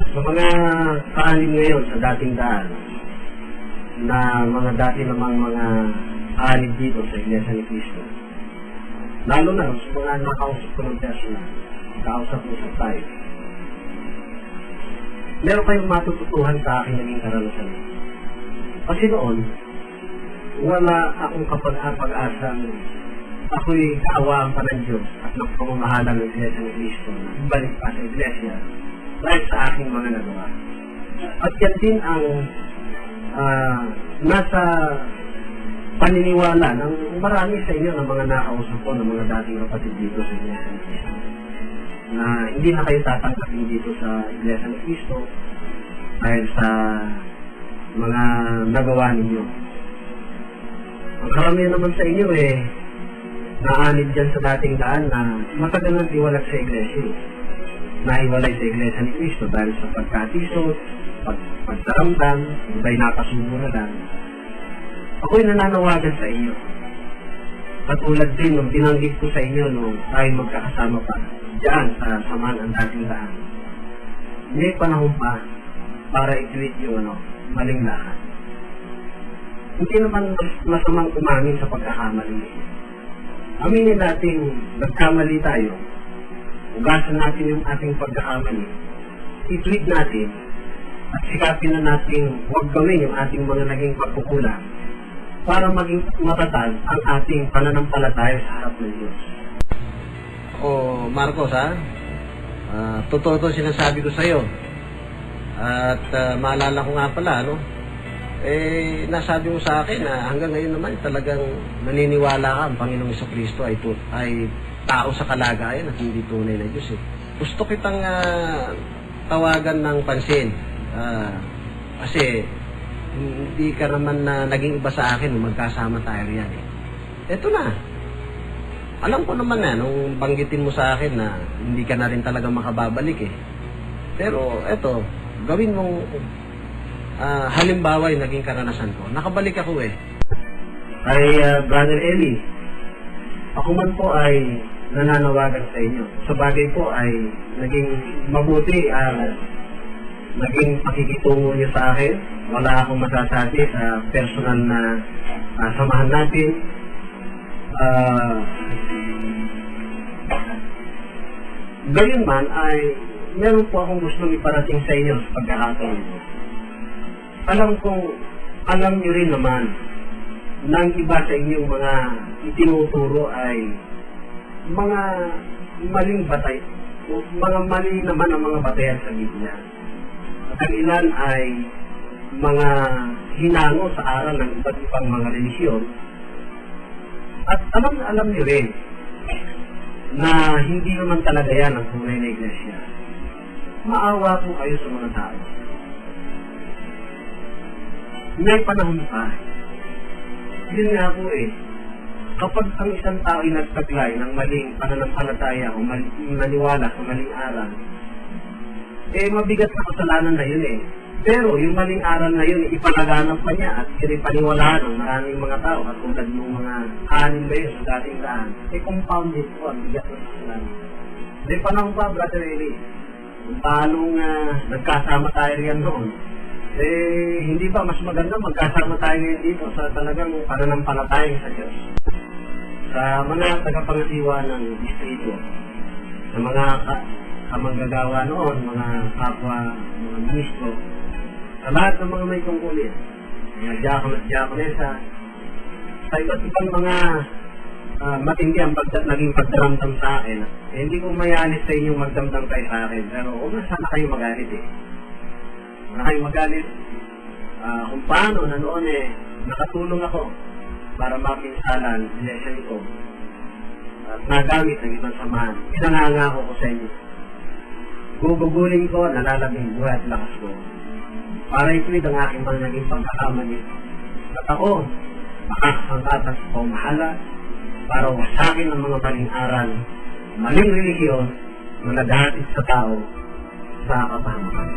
Sa mga kaanin ngayon sa dating daan, na mga dati namang mga kaanin dito sa Iglesia ni Cristo, lalo na sa mga nakausap ko ng personal, kausap-usap tayo, meron kayong matututuhan sa akin naging karanasan. Kasi noon, wala akong kapag-asang ako'y kaawaan pa ng Diyos at nagpamamahala ng Iglesia ni Cristo na ibalik pa sa Iglesia dahil sa aking mga nagawa. At yan din ang nasa paniniwala ng marami sa inyo ng mga nakausap ko ng mga dating kapatid dito sa Iglesia ni Cristo, na hindi na kayo tatanggapin dito sa Iglesia ni Cristo dahil sa mga nagawa ninyo. Ang karamihan naman sa inyo naanid dyan sa dating daan na matagal nang iwalag sa Iglesia. Naiwalay sa Iglesia ni Cristo dahil sa pagkatisod, pagdaramdam, iba'y napasubo na lang. Ako'y nananawagan sa inyo. Katulad din nung binanggit ko sa inyo nung tayo magkakasama pa dyan sa samaan ang dating daan. Hindi panahon pa para i-tweet yung maling lahat. Hindi naman masamang umamin sa pagkakamali. Aminin natin, nagkamali tayo. Ugasan natin yung ating pagkakamali. I-tweet natin at sikapin na natin huwag gawin yung ating mga naging pagkukulang para maging matatag ang ating pananampalataya sa harap ng Diyos. Marcos, totoo ito sinasabi ko sa iyo. At maalala ko nga pala, nasabi mo sa akin na hanggang ngayon naman talagang naniniwala ka ang Panginoong Jesucristo ay tao sa kalagayan at hindi tunay na Diyos. Gusto kitang tawagan ng pansin kasi hindi ka naman naging iba sa akin nung magkasama tayo riyan. Eto na. Alam ko naman nung banggitin mo sa akin na hindi ka na rin talaga makababalik Pero eto, gawin mong halimbawa yung naging karanasan ko. Nakabalik ako Ay, Brother Eli, ako man po ay nananawagan sa inyo. Sa bagay po ay naging mabuti naging pakikitungo niyo sa akin. Wala akong masasabi sa personal na samahan natin. Gayon man ay meron po akong gustong iparating sa inyo sa pagkakataon. Alam nyo rin naman na ang iba sa inyong mga itinuturo ay mga maling batay, mga mali naman ang mga batayan sa Biblia. At ang ilan ay mga hinango sa aral ng iba't ibang mga relisyon. At alam nyo rin na hindi naman talaga yan ang tunay na iglesia. Maawa po kayo sa mga tao. May panahon pa. Yun nga po kapag ang isang tao ay nagtaglay ng maling pananampalataya o maniwala sa maling aral, mabigat na kasalanan na yun Pero yung maling aral na yun, ipalaganap pa niya at pinipaniwalaan ng maraming mga tao at tulad ng mga anin ba yun sa dating daan, compounded po ang bigat ng kasalanan. May panahon pa, Brother Eli, kung paanong nagkasama tayo riyan noon, hindi ba mas maganda magkasama tayo ngayon dito sa talagang pananampalataya sa Diyos? Sa mga tagapangasiwa ng distrito, sa mga kamanggagawa noon, mga kapwa, mga ministro, sa lahat ng mga may tungkulin, mga diakon at diakonesa, sa iba't ibang mga matindi ang naging pagdaramdam sa akin. Hindi ko mayalis sa inyong magdamdam kayo sa akin, pero huwag na sana kayo magalit na kayo magalit kung paano na noon nakatulong ako para mapinsalan election ko at nagamit ng ibang samahan. Pinangangako ko sa inyo. Gugugulin ko, nalalabing buhay at lakas ko para ituwid ang aking mga naging pagkakamali. At ako, makakangkatas ko mahala para wasakin ang mga maling aral, maling religiyon na naghahatid sa tao sa kapahamakan.